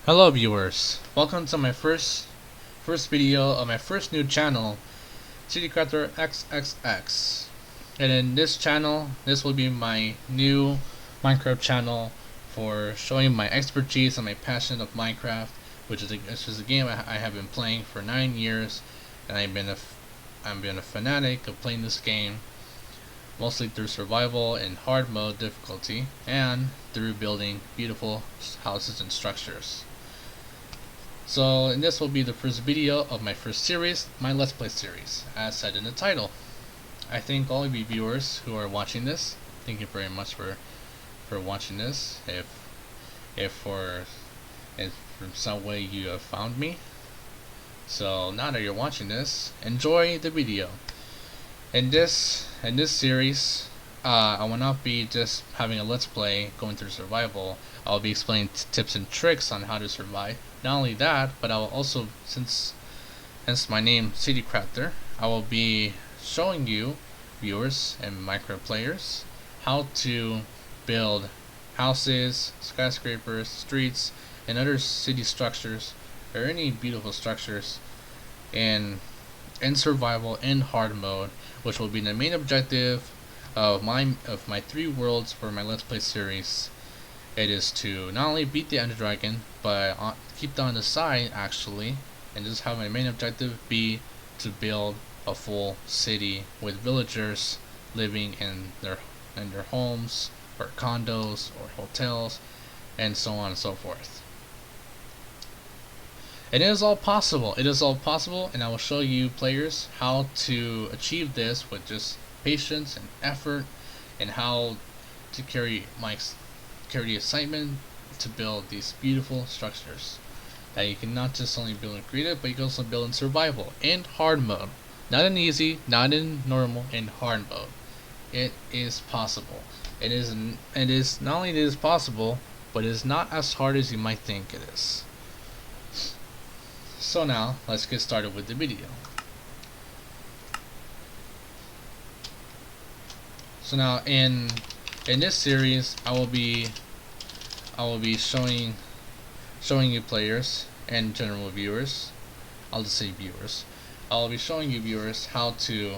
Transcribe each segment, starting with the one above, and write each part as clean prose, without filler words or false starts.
Hello viewers, welcome to my first video of my first new channel, CityCrafter XXX. And in this channel, this will be my new Minecraft channel for showing my expertise and my passion of Minecraft, which is a game I have been playing for 9 years, and I've been a fanatic of playing this game, mostly through survival and hard mode difficulty, and through building beautiful houses and structures. So, and this will be the first video of my first series, my Let's Play series, as said in the title. I thank all of you viewers who are watching this. Thank you very much for watching this. If from some way you have found me. So now that you're watching this, enjoy the video. In this series, I will not be just having a Let's Play going through survival. I'll be explaining tips and tricks on how to survive. Not only that, but I will also, hence my name CityCrafter, I will be showing you, viewers and Minecraft players, how to build houses, skyscrapers, streets, and other city structures, or any beautiful structures in survival in hard mode, which will be the main objective of my 3 worlds for my Let's Play series. It is to not only beat the Ender Dragon, but keep that on the side actually, and just have my main objective be to build a full city with villagers living in their homes or condos or hotels, and so on and so forth. And it is all possible. It is all possible, and I will show you players how to achieve this with just patience and effort, and how to carry the excitement to build these beautiful structures that you can not just only build in creative, but you can also build in survival in hard mode. Not in easy, not in normal, in hard mode. It is possible. It is not only it is possible, but it is not as hard as you might think it is. So now let's get started with the video. So now in this series, I will be showing you players and general viewers. I'll just say viewers. I'll be showing you viewers how to.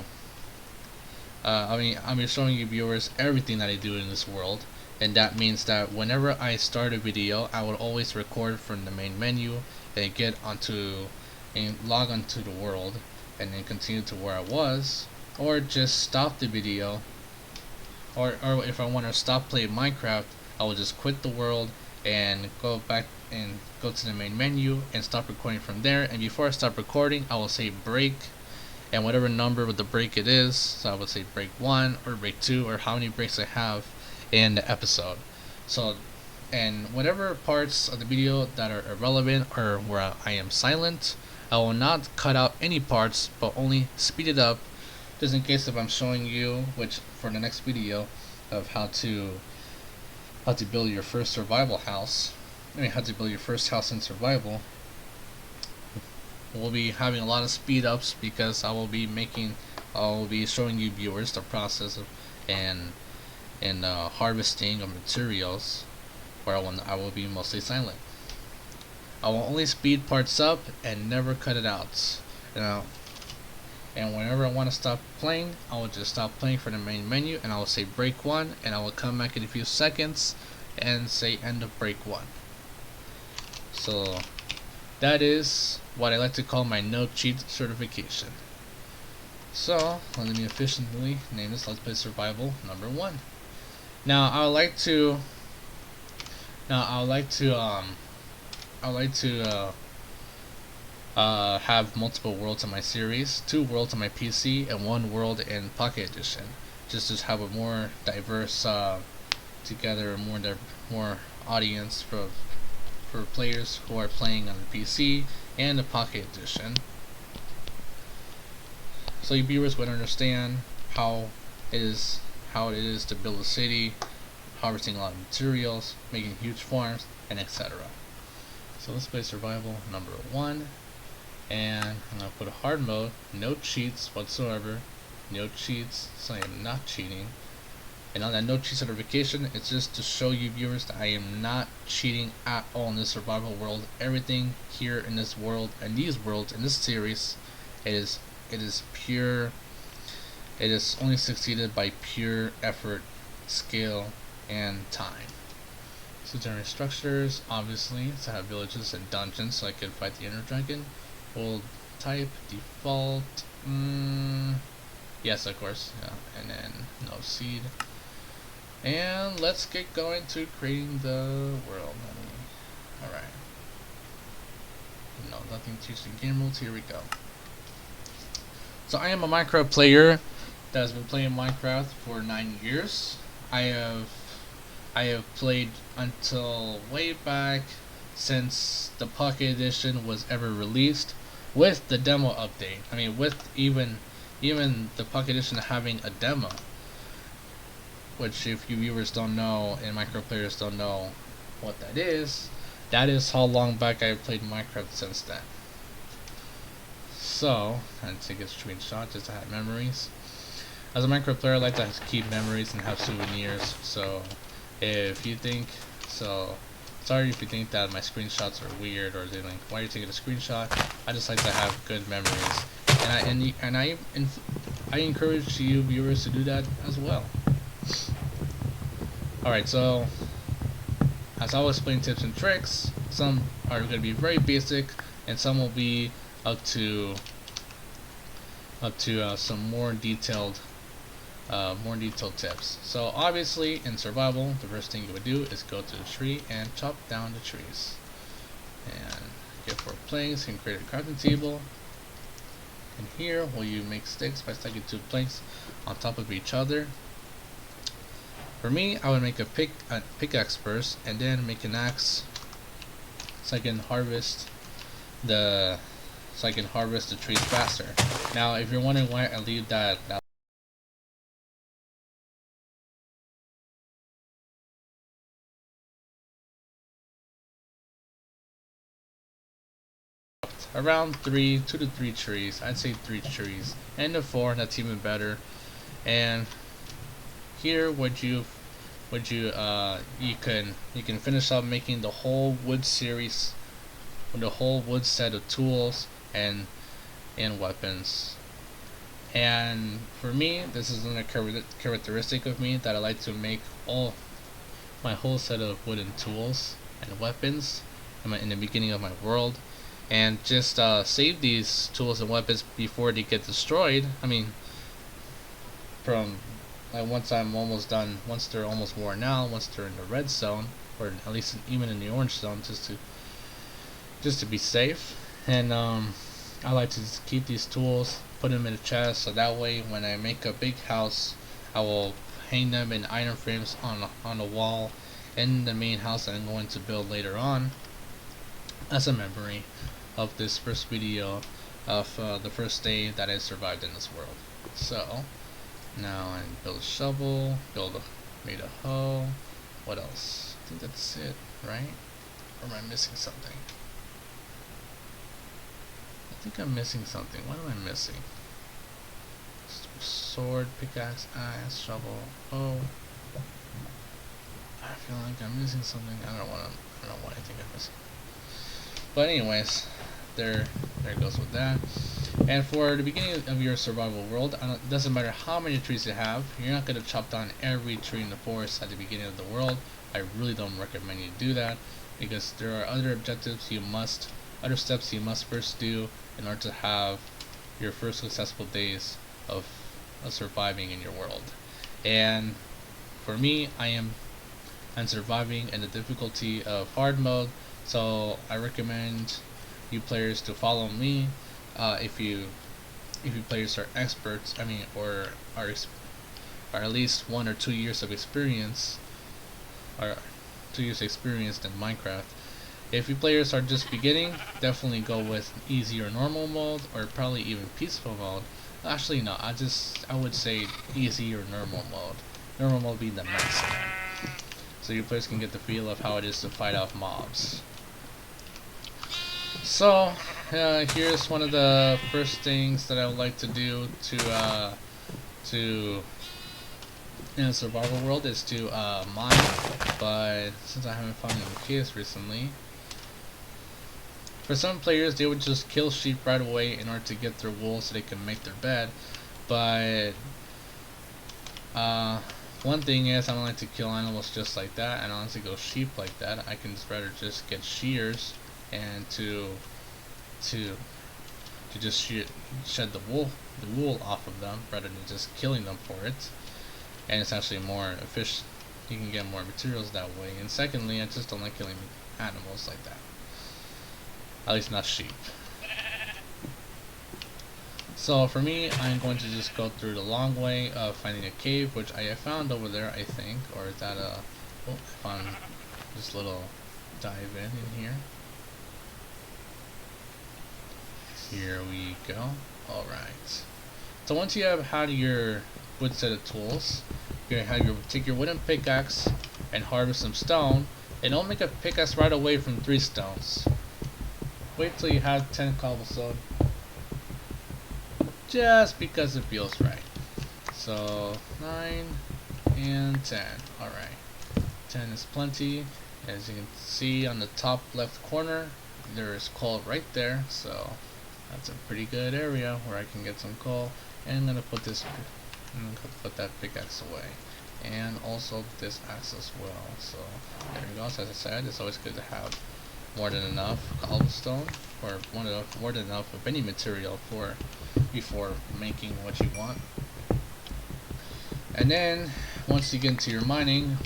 I'll be showing you viewers everything that I do in this world, and that means that whenever I start a video, I will always record from the main menu and log onto the world, and then continue to where I was, or just stop the video. Or if I want to stop playing Minecraft, I will just quit the world and go back and go to the main menu and stop recording from there. And before I stop recording, I will say break, and whatever number with the break it is. So I would say break 1 or break 2, or how many breaks I have in the episode. So, and whatever parts of the video that are irrelevant or where I am silent, I will not cut out any parts, but only speed it up, just in case if I'm showing you, which for the next video, of how to build your first survival house. How to build your first house in survival. We'll be having a lot of speed ups because I will be showing you viewers the process of harvesting of materials, where I will be mostly silent. I will only speed parts up and never cut it out. And whenever I want to stop playing, I will just stop playing for the main menu, and I will say break 1, and I will come back in a few seconds and say end of break 1. So that is what I like to call my no cheat certification. So let me efficiently name this Let's Play Survival number 1. Now I would like to have multiple worlds in my series, 2 worlds on my PC and 1 world in Pocket Edition, just to have a more diverse more audience for players who are playing on the PC and the Pocket Edition, so you viewers would understand how it is to build a city, harvesting a lot of materials, making huge farms, and etc. So let's play survival number 1. And I'm going to put a hard mode, no cheats whatsoever, no cheats, so I am not cheating. And on that no cheat certification, it's just to show you viewers that I am not cheating at all in this survival world. Everything here in this world and these worlds in this series, it is pure. It is only succeeded by pure effort, skill, and time. So generate structures, obviously, to have villages and dungeons so I can fight the inner dragon. Old type, default, yes, of course, yeah. And then no seed. And let's get going to creating the world. Alright. No, nothing teaching game rules, here we go. So I am a Minecraft player that has been playing Minecraft for 9 years. I have played until way back since the Pocket Edition was ever released, with the demo update. I mean, with even the Pocket Edition having a demo, which if you viewers don't know and Minecraft players don't know what that is how long back I've played Minecraft since then. So, I take a screenshot just to have memories. As a Minecraft player, I like to keep memories and have souvenirs. So, if you think sorry if you think that my screenshots are weird or they're like, why are you taking a screenshot? I just like to have good memories, and I encourage you viewers to do that as well. Alright, so as I will explain tips and tricks, some are going to be very basic, and some will be up to some more detailed tips. So obviously in survival, the first thing you would do is go to the tree and chop down the trees. And get 4 planks and create a crafting table. And here, will you make sticks by stacking 2 planks on top of each other. For me, I would make a pickaxe first, and then make an axe, so I can harvest the trees faster. Now, if you're wondering why I leave that around 2 to 3 trees, I'd say 3 trees, and the 4, that's even better. And here, you can finish up making the whole wood series, with the whole wood set of tools and weapons. And for me, this is another characteristic of me, that I like to make my whole set of wooden tools and weapons in the beginning of my world, and just save these tools and weapons before they get destroyed. I mean, from once I'm almost done, once they're almost worn out, once they're in the red zone, or at least even in the orange zone, just to be safe. And I like to just keep these tools, put them in a chest, so that way when I make a big house, I will hang them in iron frames on the wall in the main house that I'm going to build later on, as a memory of this first video of the first day that I survived in this world. So now I build a shovel, made a hoe. What else? I think that's it, right? Or am I missing something? I think I'm missing something. What am I missing? Sword, pickaxe, axe, shovel, hoe. I feel like I'm missing something. I don't know what I think I'm missing. But anyways, there goes with that. And for the beginning of your survival world, it doesn't matter how many trees you have, you're not going to chop down every tree in the forest at the beginning of the world. I really don't recommend you do that, because there are other steps you must first do in order to have your first successful days of surviving in your world. And for me, I'm surviving in the difficulty of hard mode, so I recommend you players to follow me. If you players are experts, I mean, or are at least 1 or 2 years of experience, or 2 years experience in Minecraft. If you players are just beginning, definitely go with easy or normal mode, or probably even peaceful mode. Actually, no, I would say easy or normal mode. Normal mode being the maximum, so you players can get the feel of how it is to fight off mobs. So here's one of the first things that I would like to do to in a survival world is to mine, but since I haven't found any caves recently, for some players they would just kill sheep right away in order to get their wool so they can make their bed. But one thing is, I don't like to kill animals just like that. I don't like to go sheep like that. I can rather just get shears and to just shed the wool off of them rather than just killing them for it. And it's actually more efficient. You can get more materials that way. And secondly, I just don't like killing animals like that. At least not sheep. So for me, I'm going to just go through the long way of finding a cave, which I found over there, I think. Or is that a... Oh, I found this little dive in here. Here we go. Alright. So once you have had your wood set of tools, you're going to take your wooden pickaxe and harvest some stone. And don't make a pickaxe right away from 3 stones. Wait till you have 10 cobblestone. Just because it feels right. So 9 and 10. Alright. 10 is plenty. As you can see on the top left corner, there is coal right there. So that's a pretty good area where I can get some coal. And I'm gonna put that pickaxe away. And also this axe as well. So there we go. So as I said, it's always good to have more than enough cobblestone, or more than enough of any material before making what you want. And then once you get into your mining,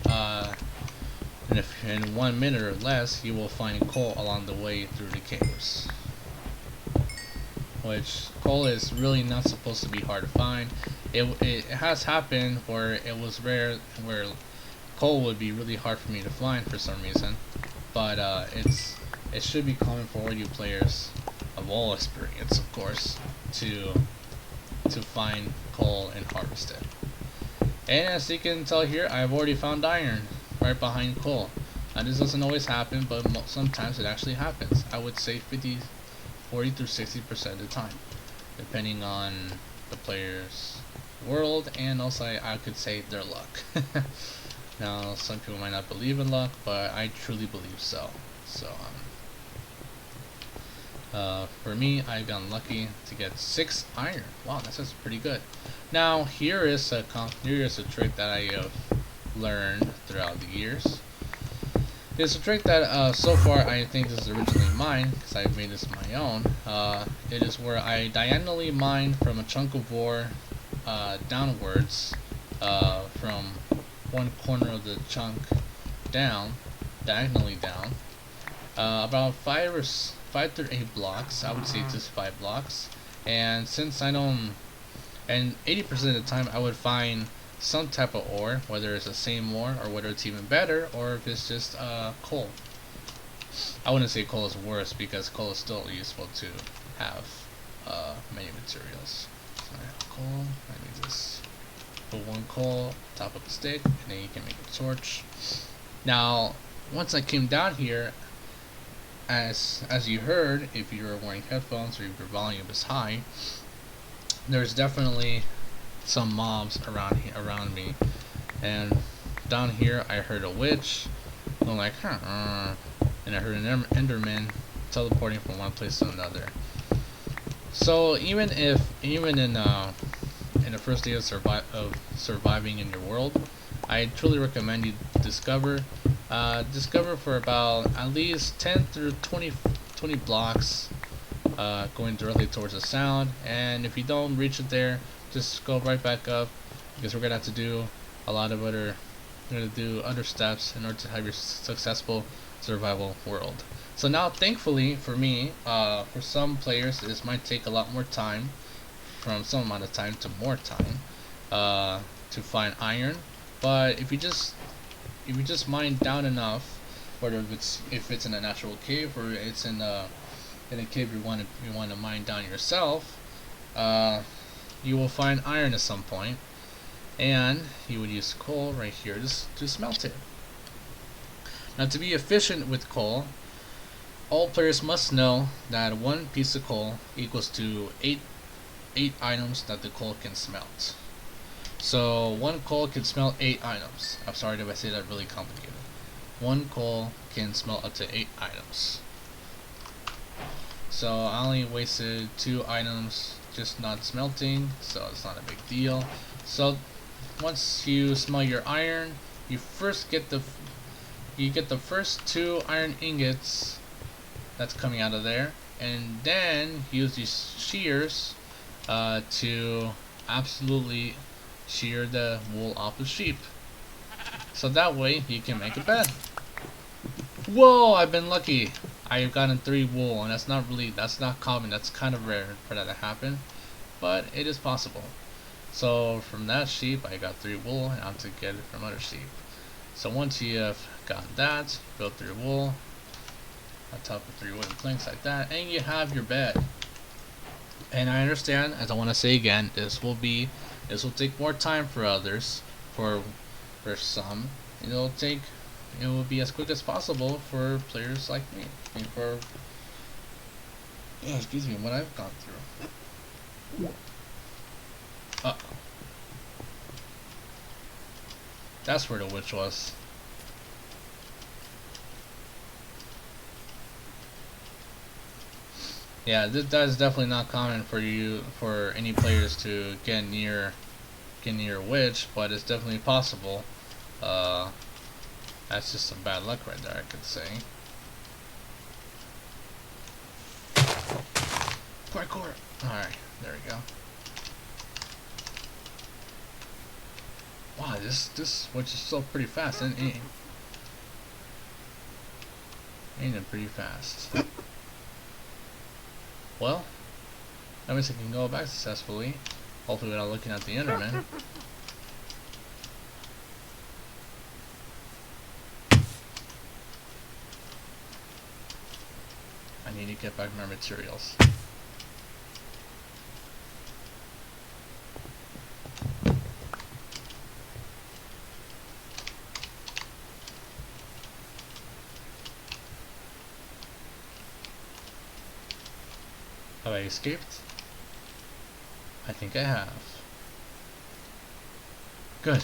and if in 1 minute or less, you will find coal along the way through the caves. Which coal is really not supposed to be hard to find. It has happened where it was rare, where coal would be really hard for me to find for some reason. But it should be common for all you players of all experience, of course, to find coal and harvest it. And as you can tell here, I've already found iron right behind coal. Now this doesn't always happen, but sometimes it actually happens. I would say 40 to 60% of the time, depending on the player's world, and also I could say their luck. Now some people might not believe in luck, but I truly believe so. So for me, I've gotten lucky to get 6 iron. Wow, that's just pretty good. Now here is a trick that I have learned throughout the years. It's a trick that so far I think is originally mine, because I've made this my own. It is where I diagonally mine from a chunk of ore downwards, from one corner of the chunk down, diagonally down, about 5 to 8 blocks. I would say just 5 blocks. And since I don't, and 80% of the time I would find some type of ore, whether it's the same ore or whether it's even better, or if it's just coal. I wouldn't say coal is worse, because coal is still useful to have many materials. So I have coal. Let me just put 1 coal top of a stick, and then you can make a torch. Now once I came down here, as you heard, if you're wearing headphones or if your volume is high, there's definitely some mobs around me. And down here I heard a witch. I'm like, huh, and I heard an enderman teleporting from one place to another. So even in the first day of surviving in your world, I truly recommend you discover for about at least 10 through 20 blocks, going directly towards the sound. And if you don't reach it there, just go right back up, because we're gonna have to do a lot of other steps in order to have your successful survival world. So now, thankfully for me, for some players this might take a lot more time, from some amount of time to more time, to find iron. But if you just mine down enough, whether if it's in a natural cave or it's in a cave you want to mine down yourself, you will find iron at some point, and you would use coal right here to smelt it. Now, to be efficient with coal, all players must know that 1 piece of coal equals to 8 items that the coal can smelt. So one coal can smelt 8 items. I'm sorry if I say that really complicated. One coal can smelt up to 8 items. So I only wasted 2 items just not smelting, so it's not a big deal. So once you smelt your iron, you get the first 2 iron ingots that's coming out of there, and then use these shears to absolutely shear the wool off the sheep, so that way you can make a bed. Whoa, I've been lucky. I've gotten 3 wool, and that's not common. That's kind of rare for that to happen, but it is possible. So from that sheep I got 3 wool, and I have to get it from other sheep. So once you have got that, built 3 wool on top of 3 wooden planks like that, and you have your bed. And I understand, as I want to say again, this will take more time for others. For some, it will be as quick as possible for players like me. I mean, excuse me, what I've gone through. That's where the witch was. Yeah, that is definitely not common for any players to get near a witch, but it's definitely possible. That's just some bad luck right there, I could say. Parkour. Alright, there we go. Wow, this witch is still pretty fast, ain't it pretty fast? Well, that means I can go back successfully, hopefully without looking at the Enderman. I need to get back my materials. Have I escaped? I think I have. Good.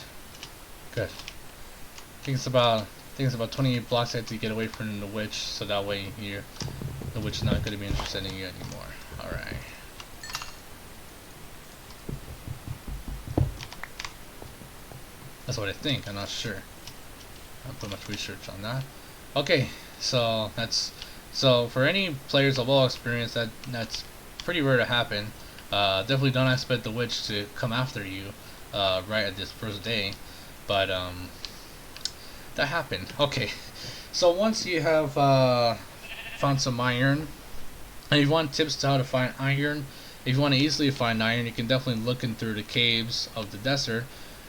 Good. I think it's about 28 blocks I have to get away from the witch, so that way the witch is not going to be interested in you anymore. Alright. That's what I think, I'm not sure. I don't put much research on that. Okay, so for any players of all experience, that's pretty rare to happen. Definitely don't expect the witch to come after you right at this first day, but that happened. Okay, so once you have found some iron, and if you want tips to how to find iron, if you want to easily find iron, you can definitely look in through the caves of the desert,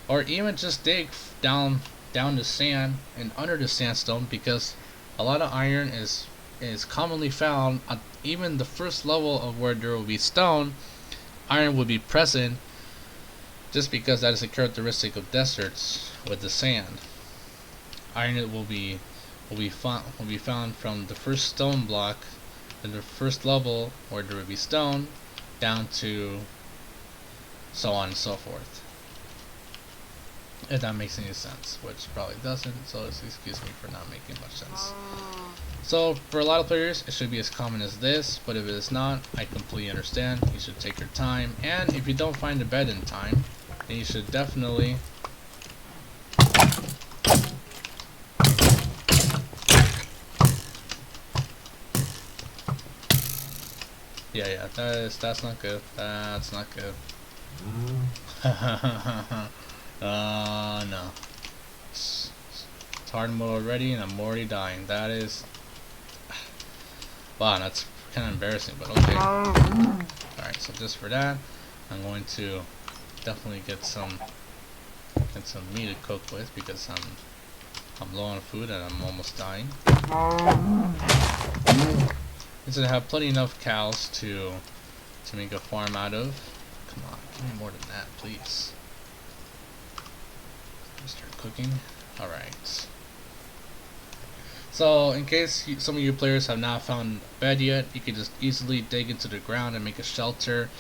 or even just dig down the sand and under the sandstone, because a lot of iron is commonly found at even the first level of where there will be stone. Iron will be present, just because that is a characteristic of deserts with the sand. Iron will be found from the first stone block in the first level where there will be stone, down to so on and so forth. If that makes any sense, which probably doesn't, so excuse me for not making much sense. So for a lot of players it should be as common as this, but if it is not, I completely understand. You should take your time, and if you don't find the bed in time, then you should definitely yeah, that's not good. That's not good. No. It's hard mode already, and I'm already dying. That is... Wow, that's kind of embarrassing, but okay. Alright, so just for that, I'm going to definitely get some meat to cook with, because I'm low on food and I'm almost dying. And so I have plenty enough cows to make a farm out of. Come on, give me more than that, please. Start cooking. Alright. So, in case some of you players have not found a bed yet, you can just easily dig into the ground and make a shelter.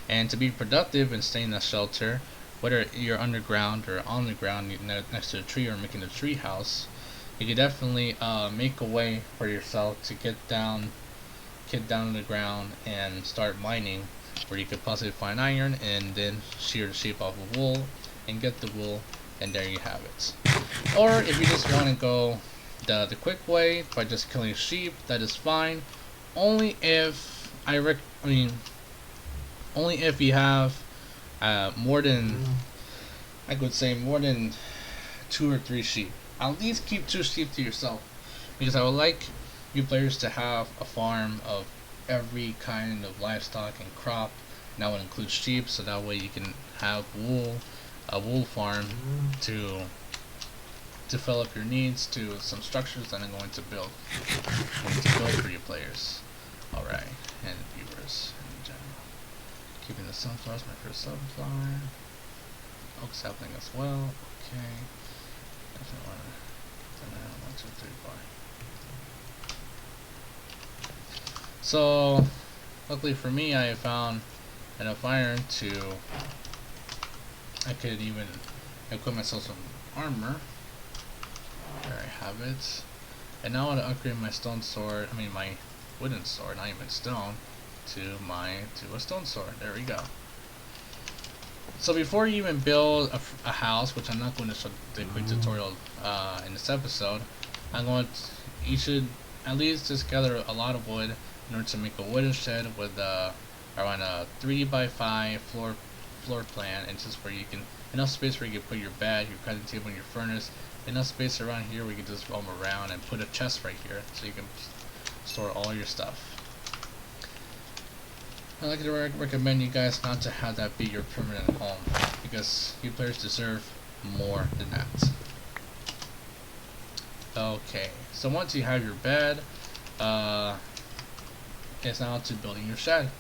And to be productive and stay in that shelter, whether you're underground or on the ground next to a tree or making a tree house, you can definitely make a way for yourself to get down to the ground and start mining, where you could possibly find iron and then shear the sheep off of wool and get the wool, and there you have it. Or if you just want to go the quick way by just killing sheep, that is fine. Only if only if you have more than, I could say, more than 2 or 3 sheep. At least keep 2 sheep to yourself, because I would like you players to have a farm of every kind of livestock and crop. And that would include sheep, so that way you can have a wool farm to fill up your needs to some structures that I'm going to build for you players. Alright, and viewers in general. Keeping the sunflowers my first sunflower. Oak sapling as well. Okay. Definitely want to 1, 2, 3, 4. So luckily for me, I found enough iron to I could even equip myself some armor. There I have it. And now I want to upgrade my stone sword, my wooden sword, not even stone, to a stone sword. There we go. So before you even build a house, which I'm not going to show the quick tutorial in this episode, you should at least just gather a lot of wood in order to make a wooden shed with around a 3x5 floor plan, and just where you can enough space where you can put your bed, your cutting table, and your furnace. Enough space around here where you can just roam around and put a chest right here so you can store all your stuff. I like to recommend you guys not to have that be your permanent home, because you players deserve more than that. Okay, so once you have your bed, it's now to building your shed.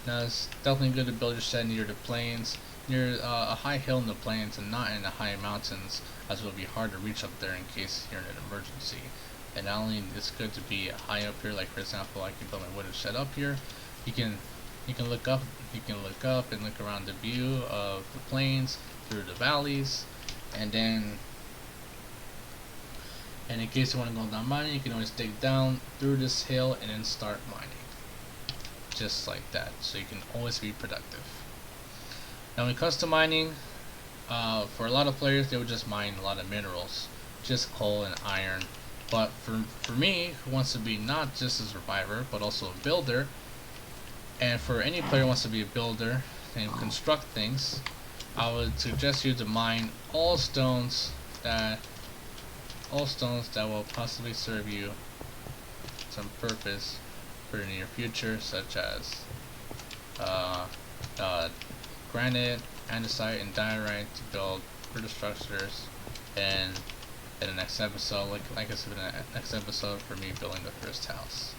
Now it's definitely good to build your shed near the plains, near a high hill in the plains, and not in the high mountains, as it will be hard to reach up there in case you're in an emergency. And not only it's good to be high up here, like for example, I can build my wooden shed up here. You can look up and look around the view of the plains through the valleys, and then in case you want to go down mining, you can always dig down through this hill and then start mining, just like that, so you can always be productive. Now when it comes to mining, for a lot of players, they would just mine a lot of minerals, just coal and iron. But for me, who wants to be not just a survivor but also a builder, and for any player who wants to be a builder and construct things, I would suggest you to mine all stones that will possibly serve you some purpose for the near future, such as granite, andesite, and diorite to build further structures. And in the next episode, like I said, in the next episode, for me building the first house.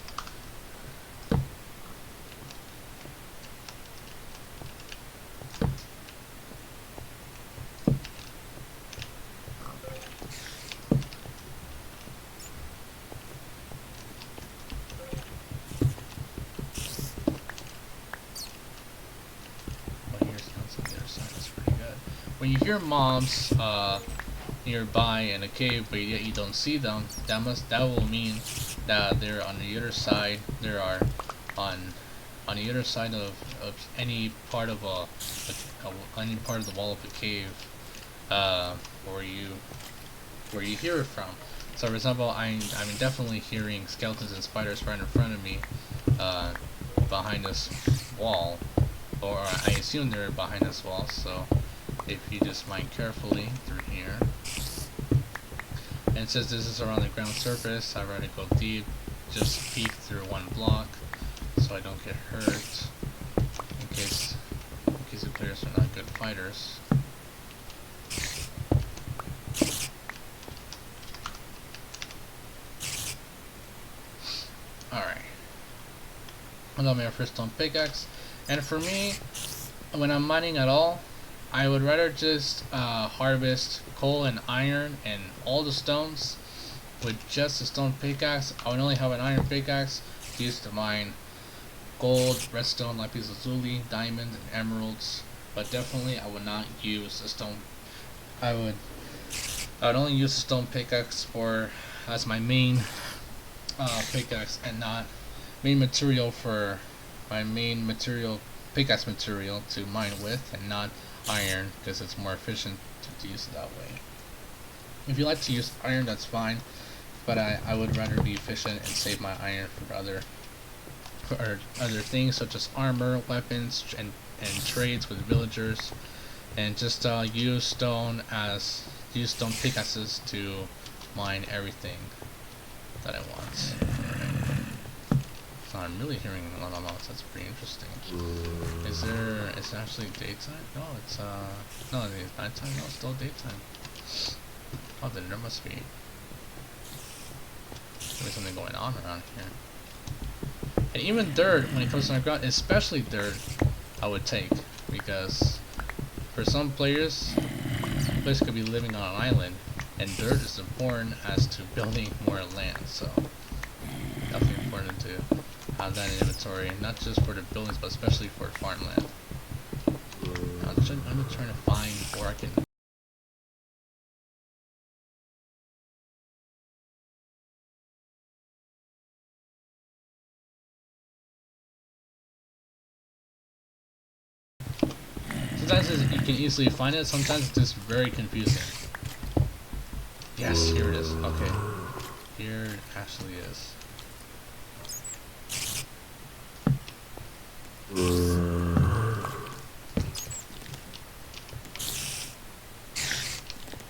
When you hear mobs nearby in a cave, but yet you don't see them, that will mean that they're on the other side. There are on the other side of any part of any part of the wall of the cave, where you hear it from. So, for example, I'm definitely hearing skeletons and spiders right in front of me, behind this wall, or I assume they're behind this wall. So if you just mine carefully through here, and it says this is around the ground surface, I'd rather go deep, just peek through one block so I don't get hurt, in case the players are not good fighters. Alright, I got my first stone pickaxe, and for me, when I'm mining at all, I would rather just harvest coal and iron and all the stones with just a stone pickaxe. I would only have an iron pickaxe used to mine gold, redstone, lapis lazuli, diamonds, and emeralds. but definitely I would not use a stone. I would only use a stone pickaxe for as my main pickaxe, and not main material for my main material pickaxe material to mine with, and not iron, because it's more efficient to use it that way. If you like to use iron, that's fine, but I would rather be efficient and save my iron for other things such as armor, weapons, and trades with villagers, and just use stone pickaxes to mine everything that I want. So I'm really hearing a lot of noise. That's pretty interesting. Is it actually daytime? No, it's no, it's nighttime. No, it's still daytime. Oh, then there must be something going on around here. And even dirt, when it comes to underground, especially dirt, I would take, because for some players could be living on an island, and dirt is important as to building more land. So definitely important to have that in inventory, not just for the buildings, but especially for farmland. I'm just trying to find where I can. Sometimes you can easily find it, sometimes it's just very confusing. Yes, here it is. Okay. Here it actually is.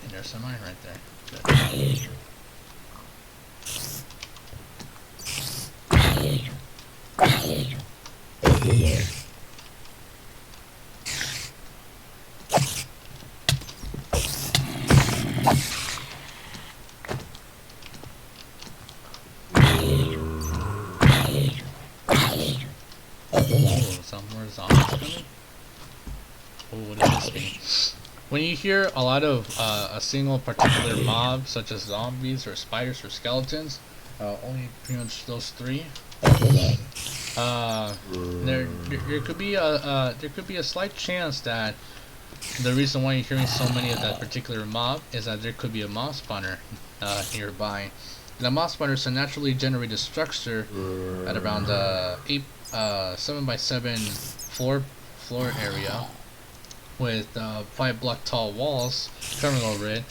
And there's some iron right there. Good. Some more zombies coming? Oh, what does this mean? When you hear a lot of a single particular mob, such as zombies or spiders or skeletons, only pretty much those three, there could be a slight chance that the reason why you're hearing so many of that particular mob is that there could be a mob spawner nearby. And the mob spawner is a naturally generated structure at around 7x7 floor area with 5-block tall walls covering over it,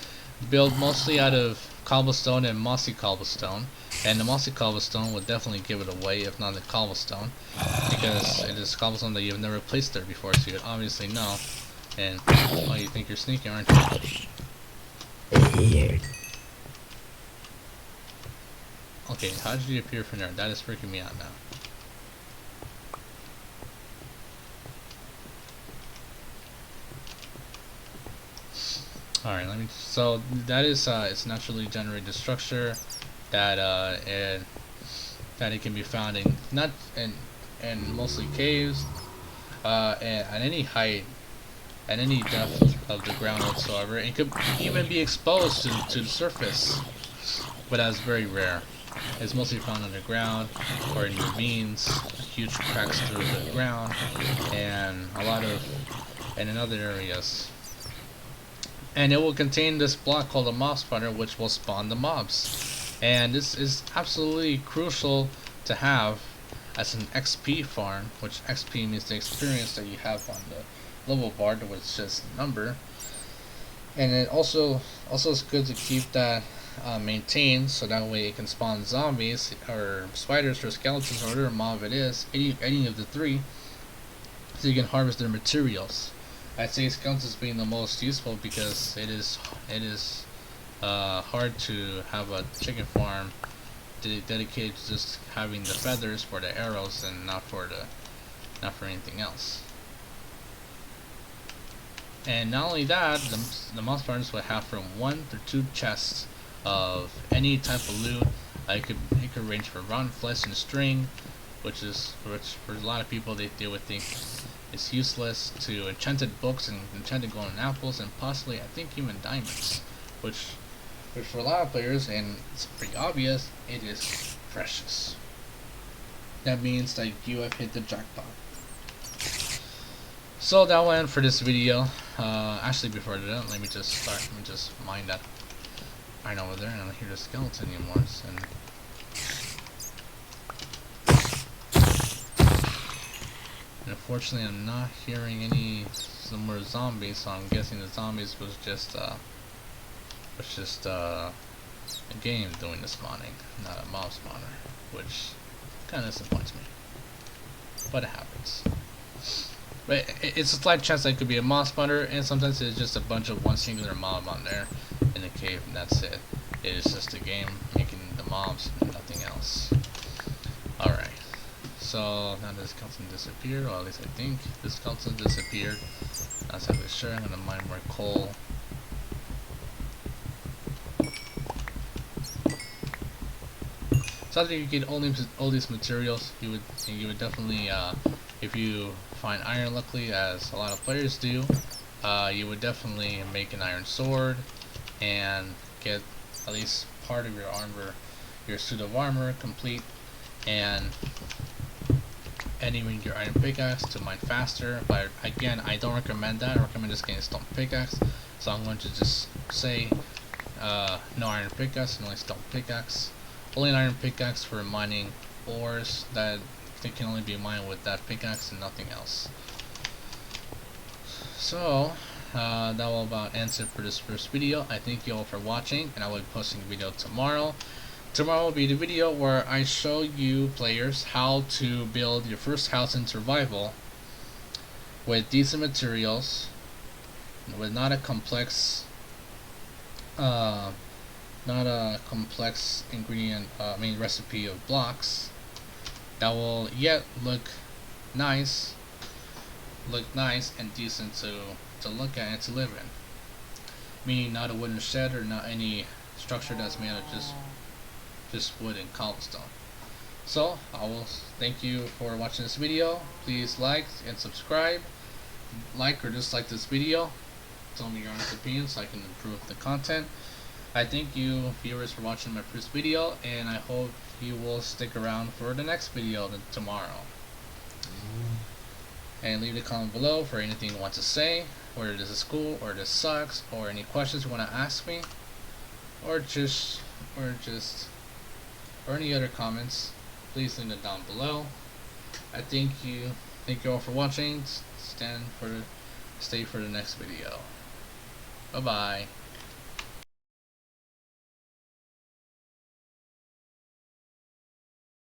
built mostly out of cobblestone and mossy cobblestone. And the mossy cobblestone would definitely give it away, if not the cobblestone, because it is cobblestone that you've never placed there before, so you'd obviously know. And oh, you think you're sneaky, aren't you? Okay, how did you appear from there? That is freaking me out now. Alright, so that is it's naturally generated structure that it can be found in mostly caves, and at any height, at any depth of the ground whatsoever. It could even be exposed to the surface, but that's very rare. It's mostly found underground or in ravines, huge cracks through the ground, and in other areas. And it will contain this block called a mob spawner, which will spawn the mobs. And this is absolutely crucial to have as an XP farm, which XP means the experience that you have on the level bar, which says number. And it also is good to keep that maintained, so that way it can spawn zombies or spiders or skeletons or whatever mob it is, any of the three, so you can harvest their materials. I'd say skeletons being the most useful because it is hard to have a chicken farm dedicated to just having the feathers for the arrows and not for anything else. And not only that, the mob farms will have from 1 to 2 chests of any type of loot. It could range from rotten flesh and string, which for a lot of people they would think it's useless, to enchanted books and enchanted golden apples, and possibly I think even diamonds, which for a lot of players, and it's pretty obvious, it is precious. That means that you have hit the jackpot. So that will end for this video. Actually, before that, let me just start. Let me just mine that iron over there, and I don't hear the skeleton anymore. And unfortunately, I'm not hearing any some more zombies. So I'm guessing the zombies was just a game doing the spawning, not a mob spawner, which kind of disappoints me. But it happens. But it's a slight chance that it could be a mob spawner, and sometimes it's just a bunch of one singular mob on there in the cave, and that's it. It is just a game making the mobs and nothing else. Alright, so now this skeleton disappeared, or at least I think this skeleton disappeared. Not exactly sure. I'm gonna mine more coal. So after you get all these materials, you would definitely, if you find iron, luckily as a lot of players do, you would definitely make an iron sword and get at least part of your armor, your suit of armor complete, and even your iron pickaxe to mine faster. But again, I don't recommend that. I recommend just getting a stone pickaxe. So I'm going to just say no iron pickaxe and only stone pickaxe. Only an iron pickaxe for mining ores that they can only be mined with that pickaxe and nothing else. So that will about answer for this first video. I thank you all for watching, and I will be posting a video tomorrow. Tomorrow will be the video where I show you players how to build your first house in survival with decent materials, with not a complex ingredient, recipe of blocks that will yet look nice and decent to look at and to live in. Meaning not a wooden shed or not any structure that's made of just wood and cobblestone. So I will thank you for watching this video. Please like and subscribe. Like or dislike this video. Tell me your honest opinion so I can improve the content. I thank you viewers for watching my first video, and I hope you will stick around for the next video tomorrow. And leave a comment below for anything you want to say, whether this is cool or this sucks, or any questions you want to ask me, or any other comments. Please leave it down below. I thank you all for watching. Stay for the next video. Bye bye.